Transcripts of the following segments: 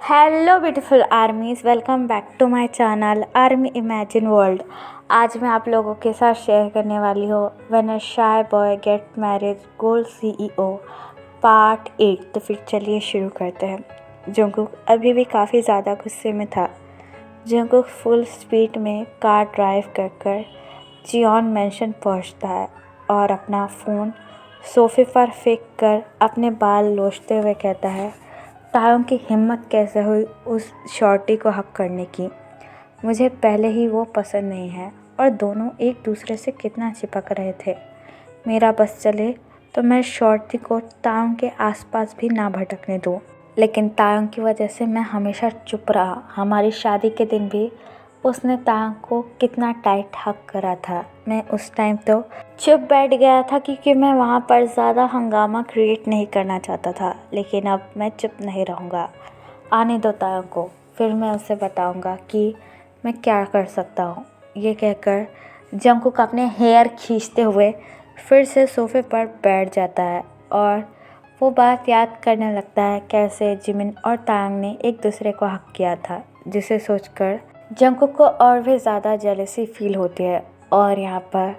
Hello beautiful armies, welcome back to my channel army imagine world. आज मैं आप लोगों के साथ शेयर करने वाली हूँ when a shy boy get marriage gold CEO part 8। तो फिर चलिए शुरू करते हैं। जंगकुक अभी भी काफ़ी ज़्यादा गुस्से में था। जंगकुक फुल स्पीड में कार ड्राइव कर कर जियोन मैंशन पहुँचता है और अपना फ़ोन सोफे पर फेंक कर अपने बाल लोचते हुए कहता है, तायोंग की हिम्मत कैसे हुई उस शॉर्टी को हक करने की। मुझे पहले ही वो पसंद नहीं है और दोनों एक दूसरे से कितना चिपक रहे थे। मेरा बस चले तो मैं शॉर्टी को तायोंग के आसपास भी ना भटकने दूँ। लेकिन तायोंग की वजह से मैं हमेशा चुप रहा। हमारी शादी के दिन भी उसने तायोंग को कितना टाइट हक करा था। मैं उस टाइम तो चुप बैठ गया था क्योंकि मैं वहाँ पर ज़्यादा हंगामा क्रिएट नहीं करना चाहता था। लेकिन अब मैं चुप नहीं रहूँगा। आने दो तायोंग को, फिर मैं उसे बताऊँगा कि मैं क्या कर सकता हूँ। ये कहकर जंगकुक अपने हेयर खींचते हुए फिर से सोफे पर बैठ जाता है और वो बात याद करने लगता है कैसे जिमिन और तायोंग ने एक दूसरे को हक किया था, जिसे सोचकर जंगकुक को और भी ज़्यादा जेलसी फील होती है। और यहाँ पर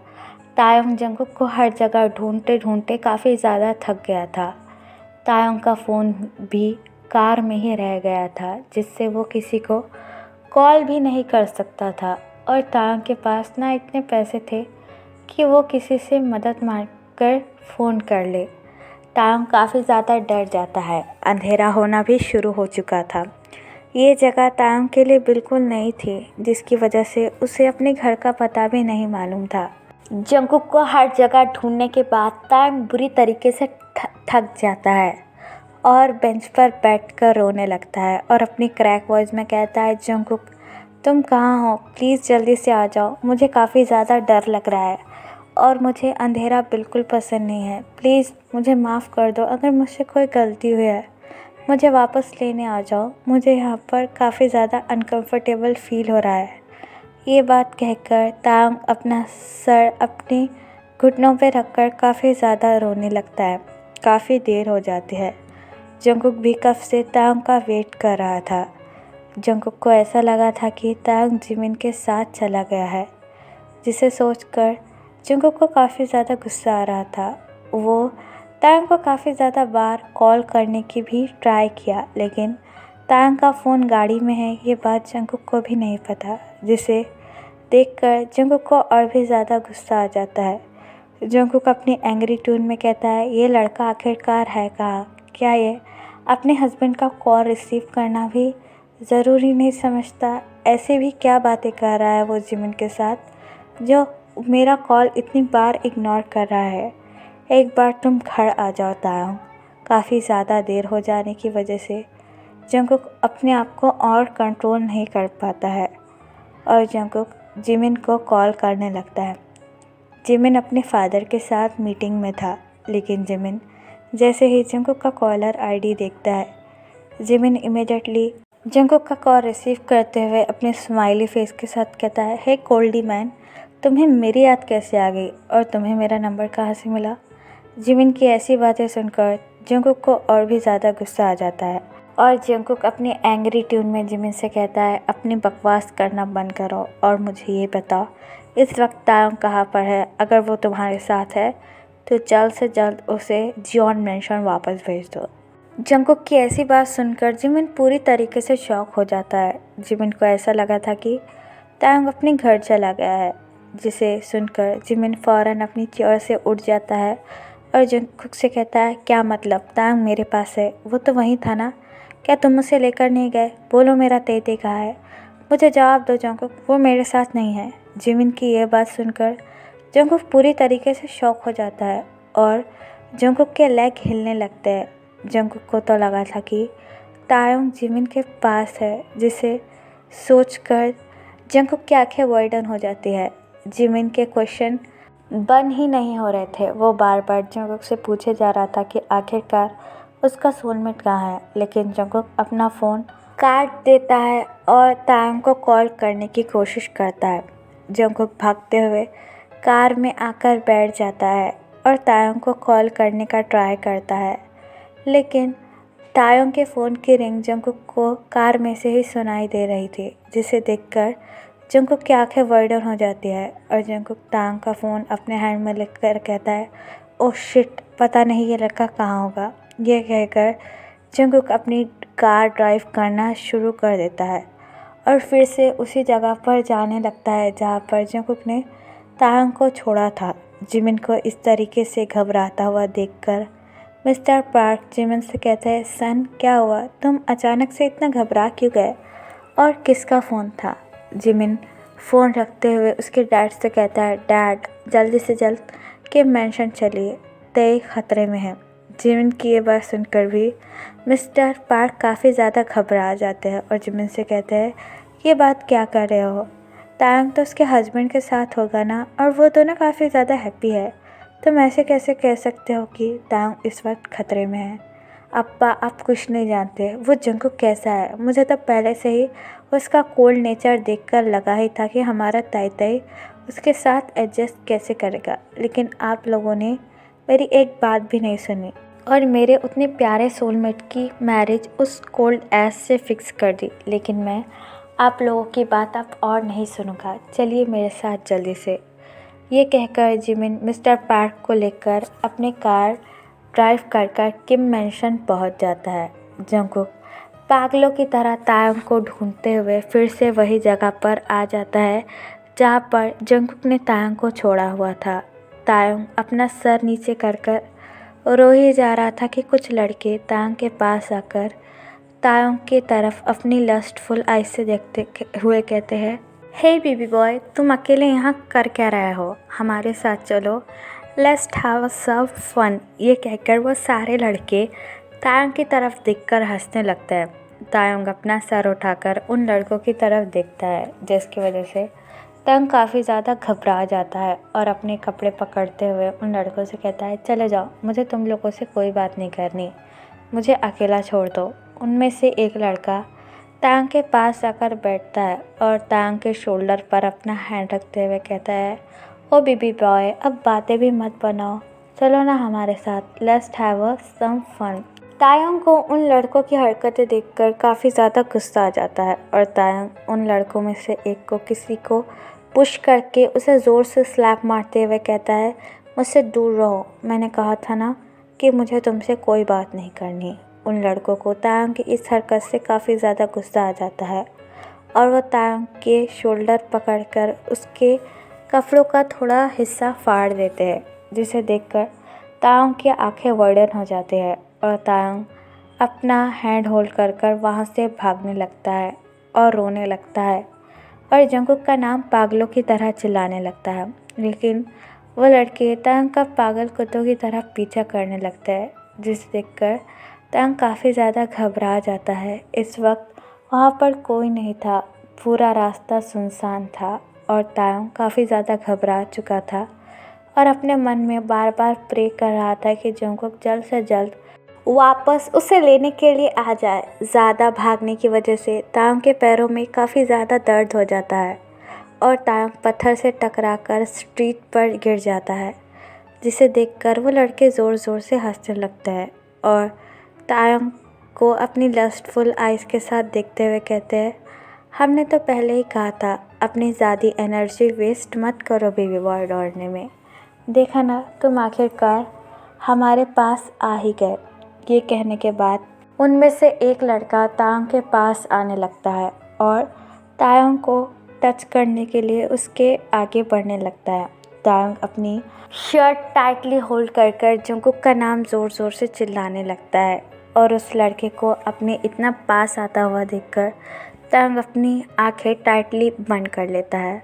तायोंग जंगकुक को हर जगह ढूंढते ढूंढते काफ़ी ज़्यादा थक गया था। तायोंग का फ़ोन भी कार में ही रह गया था, जिससे वो किसी को कॉल भी नहीं कर सकता था। और तायोंग के पास ना इतने पैसे थे कि वो किसी से मदद मांगकर फ़ोन कर ले। तायोंग काफ़ी ज़्यादा डर जाता है। अंधेरा होना भी शुरू हो चुका था। ये जगह तायोंग के लिए बिल्कुल नई थी, जिसकी वजह से उसे अपने घर का पता भी नहीं मालूम था। जंगकुक को हर जगह ढूंढने के बाद तायोंग बुरी तरीके से थक जाता है और बेंच पर बैठकर रोने लगता है और अपनी क्रैक वॉइस में कहता है, जंगकुक तुम कहाँ हो? प्लीज़ जल्दी से आ जाओ। मुझे काफ़ी ज़्यादा डर लग रहा है और मुझे अंधेरा बिल्कुल पसंद नहीं है। प्लीज़ मुझे माफ़ कर दो। अगर मुझसे कोई गलती हुई है मुझे वापस लेने आ जाओ। मुझे यहाँ पर काफ़ी ज़्यादा अनकंफर्टेबल फील हो रहा है। ये बात कहकर तायोंग अपना सर अपने घुटनों पर रखकर काफ़ी ज़्यादा रोने लगता है। काफ़ी देर हो जाती है। जंगकुक भी कब से तायोंग का वेट कर रहा था। जंगकुक को ऐसा लगा था कि तायोंग जिमिन के साथ चला गया है, जिसे सोचकर जंगकुक को काफ़ी ज़्यादा गुस्सा आ रहा था। वो तायोंग को काफ़ी ज़्यादा बार कॉल करने की भी ट्राई किया, लेकिन तायोंग का फ़ोन गाड़ी में है ये बात जंगकुक को भी नहीं पता, जिसे देखकर जंगकुक को और भी ज़्यादा गुस्सा आ जाता है। जंगकुक अपनी एंग्री टून में कहता है, ये लड़का आखिरकार है कहाँ? क्या ये अपने हस्बैंड का कॉल रिसीव करना भी ज़रूरी नहीं समझता? ऐसे भी क्या बातें कर रहा है वो जिमिन के साथ, जो मेरा कॉल इतनी बार इग्नोर कर रहा है? एक बार तुम घर आ जाओ तायोंग। काफ़ी ज़्यादा देर हो जाने की वजह से जंगकुक अपने आप को और कंट्रोल नहीं कर पाता है और जंगकुक जिमिन को कॉल करने लगता है। जिमिन अपने फादर के साथ मीटिंग में था, लेकिन जिमिन जैसे ही जंगकुक का कॉलर आईडी देखता है, जिमिन इमीडिएटली जंगकुक का कॉल रिसीव करते हुए अपने स्माइली फेस के साथ कहता है, हे कोल्डी मैन, तुम्हें मेरी याद कैसे आ गई और तुम्हें मेरा नंबर कहाँ से मिला? जिमिन की ऐसी बातें सुनकर जंगकुक को और भी ज़्यादा गुस्सा आ जाता है और जंगकुक अपनी एंग्री ट्यून में जिमिन से कहता है, अपनी बकवास करना बंद करो और मुझे ये बताओ इस वक्त तायोंग कहाँ पर है? अगर वो तुम्हारे साथ है तो जल्द से जल्द उसे जियोन मैंशन वापस भेज दो। जंगकुक की ऐसी बात सुनकर जिमिन पूरी तरीके से शॉक हो जाता है। जिमिन को ऐसा लगा था कि तायोंग अपने घर चला गया है, जिसे सुनकर जिमिन फ़ौरन अपनी चेयर से उठ जाता है और जंगकुक से कहता है, क्या मतलब? तायोंग मेरे पास है, वो तो वहीं था ना? क्या तुम उसे लेकर नहीं गए? बोलो मेरा तेते कहाँ है? मुझे जवाब दो जंगकुक, वो मेरे साथ नहीं है। जिमिन की यह बात सुनकर जंगकुक पूरी तरीके से शॉक हो जाता है और जंगकुक के लेग हिलने लगते हैं। जंगकुक को तो लगा था कि तायोंग जिमिन के पास है, जिसे सोचकर जंगकुक की आंखें वाइडन हो जाती है। जिमिन के क्वेश्चन बंद ही नहीं हो रहे थे। वो बार बार जंगकुक से पूछे जा रहा था कि आखिरकार उसका सोलमेट कहाँ है, लेकिन जंगकुक अपना फ़ोन काट देता है और तायोंग को कॉल करने की कोशिश करता है। जंगकुक भागते हुए कार में आकर बैठ जाता है और तायोंग को कॉल करने का ट्राई करता है, लेकिन तायोंग के फ़ोन की रिंग जंकुक को कार में से ही सुनाई दे रही थी, जिसे देखकर जंकुक की आंखें वाइडन हो जाती है और जंकुक तायोंग का फ़ोन अपने हैंड में लेकर कहता है, ओह शिट, पता नहीं ये लड़का कहाँ होगा। ये कहकर जंकुक अपनी कार ड्राइव करना शुरू कर देता है और फिर से उसी जगह पर जाने लगता है जहाँ पर जंकुक ने तायोंग को छोड़ा था। जिमिन को इस तरीके से घबराता हुआ देखकर मिस्टर पार्क जिमिन से कहता है, सन क्या हुआ, तुम अचानक से इतना घबरा क्यों गए और किसका फ़ोन था। जिमिन फ़ोन रखते हुए उसके डैड से कहता है, डैड जल्दी से जल्द के मेंशन चलिए, तय ख़तरे में है। जिमिन की ये बात सुनकर भी मिस्टर पार्क काफ़ी ज़्यादा घबरा जाते हैं और जिमिन से कहते हैं, ये बात क्या कर रहे हो, तायंग तो उसके हस्बैंड के साथ होगा ना, और वो दोनों काफ़ी ज़्यादा हैप्पी है। तुम ऐसे कैसे कह सकते हो कि तायंग इस वक्त खतरे में है। अप्पा आप कुछ नहीं जानते वो जंकुक कैसा है। मुझे तो पहले से ही उसका कोल्ड नेचर देखकर लगा ही था कि हमारा ताई ताई उसके साथ एडजस्ट कैसे करेगा, लेकिन आप लोगों ने मेरी एक बात भी नहीं सुनी और मेरे उतने प्यारे सोलमेट की मैरिज उस कोल्ड ऐश से फिक्स कर दी। लेकिन मैं आप लोगों की बात अब और नहीं सुनूंगा, चलिए मेरे साथ जल्दी से। ये कहकर जिमिन मिस्टर पार्क को लेकर अपनी कार ड्राइव कर कर किम मैंशन पहुंच जाता है। जंकुक पागलों की तरह तायंग को ढूंढते हुए फिर से वही जगह पर आ जाता है जहाँ पर जंकुक ने तायंग को छोड़ा हुआ था। तायंग अपना सर नीचे कर कर रो ही जा रहा था कि कुछ लड़के तायंग के पास आकर तायंग की तरफ अपनी लस्टफुल आई से देखते हुए कहते हैं, हे बेबी बॉय, तुम अकेले यहाँ कर क्या रहे हो, हमारे साथ चलो, let's have a some fun. ये कहकर वो सारे लड़के तायंग की तरफ देखकर हंसने लगते हैं। तायंग अपना सर उठाकर उन लड़कों की तरफ देखता है, जिसकी वजह से तायंग काफ़ी ज़्यादा घबरा जाता है और अपने कपड़े पकड़ते हुए उन लड़कों से कहता है, चले जाओ, मुझे तुम लोगों से कोई बात नहीं करनी, मुझे अकेला छोड़ दो। उनमें से एक लड़का तायंग के पास आकर बैठता है और तायंग के शोल्डर पर अपना हैंड रखते हुए कहता है, ओ बेबी बॉय, अब बातें भी मत बनाओ, चलो ना हमारे साथ, let's have a some fun. तायंग को उन लड़कों की हरकतें देखकर काफ़ी ज़्यादा गुस्सा आ जाता है और तायंग उन लड़कों में से एक को किसी को पुश करके उसे ज़ोर से स्लैप मारते हुए कहता है, मुझसे दूर रहो, मैंने कहा था ना कि मुझे तुमसे कोई बात नहीं करनी। उन लड़कों को तायंग की इस हरकत से काफ़ी ज़्यादा गुस्सा आ जाता है और वह तायंग के शोल्डर पकड़कर उसके कपड़ों का थोड़ा हिस्सा फाड़ देते हैं, जिसे देखकर तायंग की आंखें वाइडन हो जाती है और तायंग अपना हैंड होल्ड कर कर वहाँ से भागने लगता है और रोने लगता है और जंकुक का नाम पागलों की तरह चिल्लाने लगता है। लेकिन वो लड़के तायंग का पागल कुत्तों की तरह पीछा करने लगते हैं, जिसे देखकर तायंग काफ़ी ज़्यादा घबरा जाता है। इस वक्त वहाँ पर कोई नहीं था, पूरा रास्ता सुनसान था और तायंग काफ़ी ज़्यादा घबरा चुका था और अपने मन में बार बार प्रे कर रहा था कि जंकुक जल्द से जल्द वापस उसे लेने के लिए आ जाए। ज़्यादा भागने की वजह से तायंग के पैरों में काफ़ी ज़्यादा दर्द हो जाता है और तायंग पत्थर से टकराकर स्ट्रीट पर गिर जाता है, जिसे देखकर वो लड़के ज़ोर ज़ोर से हंसने लगते हैं और तायंग को अपनी लस्टफुल आइज़ के साथ देखते हुए कहते हैं, हमने तो पहले ही कहा था, अपनी ज़्यादा एनर्जी वेस्ट मत करो बेबी बॉय दौड़ने में, देखा ना तुम आखिरकार हमारे पास आ ही गए। ये कहने के बाद उनमें से एक लड़का तायंग के पास आने लगता है और तायंग को टच करने के लिए उसके आगे बढ़ने लगता है। तायंग अपनी शर्ट टाइटली होल्ड कर कर जंकुक का नाम ज़ोर ज़ोर से चिल्लाने लगता है और उस लड़के को अपने इतना पास आता हुआ देखकर तायंग अपनी आंखें टाइटली बंद कर लेता है।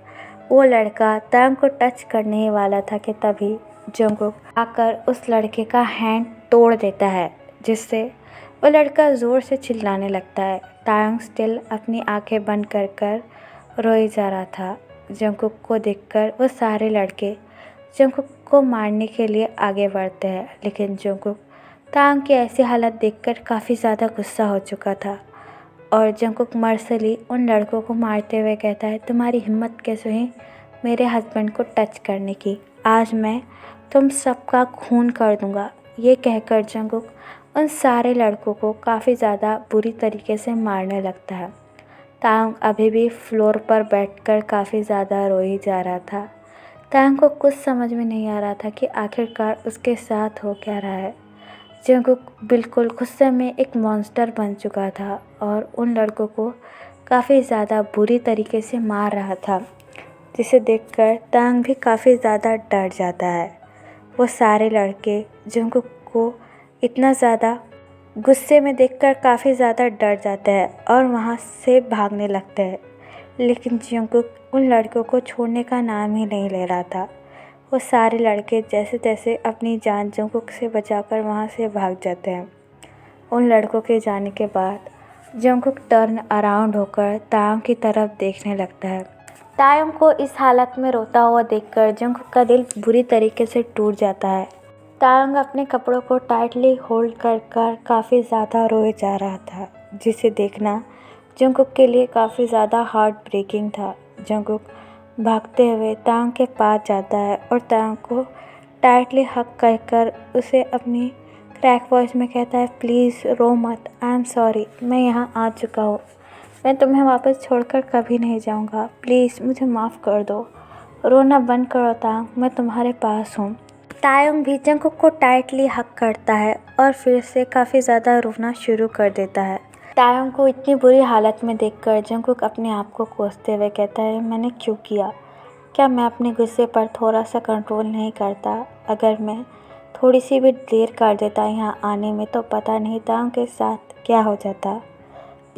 वो लड़का तायंग को टच करने ही वाला था कि तभी जंकुक आकर उस लड़के का हैंड तोड़ देता है, जिससे वो लड़का ज़ोर से चिल्लाने लगता है। तायंग स्टिल अपनी आंखें बंद कर कर रोए जा रहा था। जंकुक को देखकर वो सारे लड़के जंकुक को मारने के लिए आगे बढ़ते हैं, लेकिन जंकुक तायंग की ऐसी हालत देखकर काफ़ी ज़्यादा गुस्सा हो चुका था और जंकुक मर्सली उन लड़कों को मारते हुए कहता है, तुम्हारी हिम्मत कैसे हुई मेरे हस्बैंड को टच करने की, आज मैं तुम सबका खून कर दूंगा। ये कहकर जंकुक उन सारे लड़कों को काफ़ी ज़्यादा बुरी तरीके से मारने लगता है। तायंग अभी भी फ्लोर पर बैठकर काफ़ी ज़्यादा रोई जा रहा था। तायंग को कुछ समझ में नहीं आ रहा था कि आखिरकार उसके साथ हो क्या रहा है। जंगकुक बिल्कुल गुस्से में एक मॉन्स्टर बन चुका था और उन लड़कों को काफ़ी ज़्यादा बुरी तरीके से मार रहा था, जिसे देखकर तायंग भी काफ़ी ज़्यादा डर जाता है। वो सारे लड़के जंगकुक को इतना ज़्यादा गुस्से में देखकर काफ़ी ज़्यादा डर जाते हैं और वहाँ से भागने लगते हैं, लेकिन जंगकुक उन लड़कों को छोड़ने का नाम ही नहीं ले रहा था। वो सारे लड़के जैसे तैसे अपनी जान जंगकुक से बचाकर वहाँ से भाग जाते हैं। उन लड़कों के जाने के बाद जंगकुक टर्न अराउंड होकर तायंग की तरफ देखने लगता है। तायंग को इस हालत में रोता हुआ देखकर जंगकुक का दिल बुरी तरीके से टूट जाता है। तायंग अपने कपड़ों को टाइटली होल्ड कर काफ़ी ज़्यादा रोए जा रहा था, जिसे देखना जंगकुक के लिए काफ़ी ज़्यादा हार्ट ब्रेकिंग था। जंगकुक भागते हुए तायंग के पास जाता है और तायंग को टाइटली हग कर उसे अपनी क्रैक वॉइस में कहता है, प्लीज़ रो मत, आई एम सॉरी, मैं यहाँ आ चुका हूँ, मैं तुम्हें वापस छोड़कर कभी नहीं जाऊँगा, प्लीज़ मुझे माफ़ कर दो, रोना बंद करो तायंग, मैं तुम्हारे पास हूँ। तायंग भी जंगकुक को टाइटली हग करता है और फिर से काफ़ी ज़्यादा रोना शुरू कर देता है। तायंग को इतनी बुरी हालत में देखकर जंगकुक अपने आप को कोसते हुए कहता है, मैंने क्यों किया? क्या मैं अपने गुस्से पर थोड़ा सा कंट्रोल नहीं करता? अगर मैं थोड़ी सी भी देर कर देता यहाँ आने में तो पता नहीं तायंग के साथ क्या हो जाता।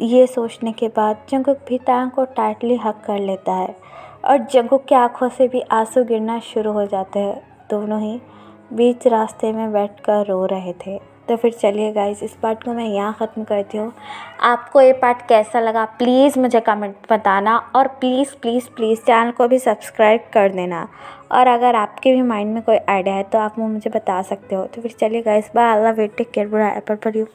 ये सोचने के बाद जंगकुक भी तायंग को टाइटली हग कर लेता है और जंगकुक की आंखों से भी आंसू गिरना शुरू हो जाते हैं। दोनों ही बीच रास्ते में बैठकर रो रहे थे। तो फिर चलिए गाइस, इस पार्ट को मैं यहाँ ख़त्म करती हूँ। आपको ये पार्ट कैसा लगा प्लीज़ मुझे कमेंट बताना और प्लीज़ प्लीज़ प्लीज़ चैनल को भी सब्सक्राइब कर देना। और अगर आपके भी माइंड में कोई आइडिया है तो आप वो मुझे बता सकते हो। तो फिर चलिए guys, bye, I love you, take care, bye, apple for you.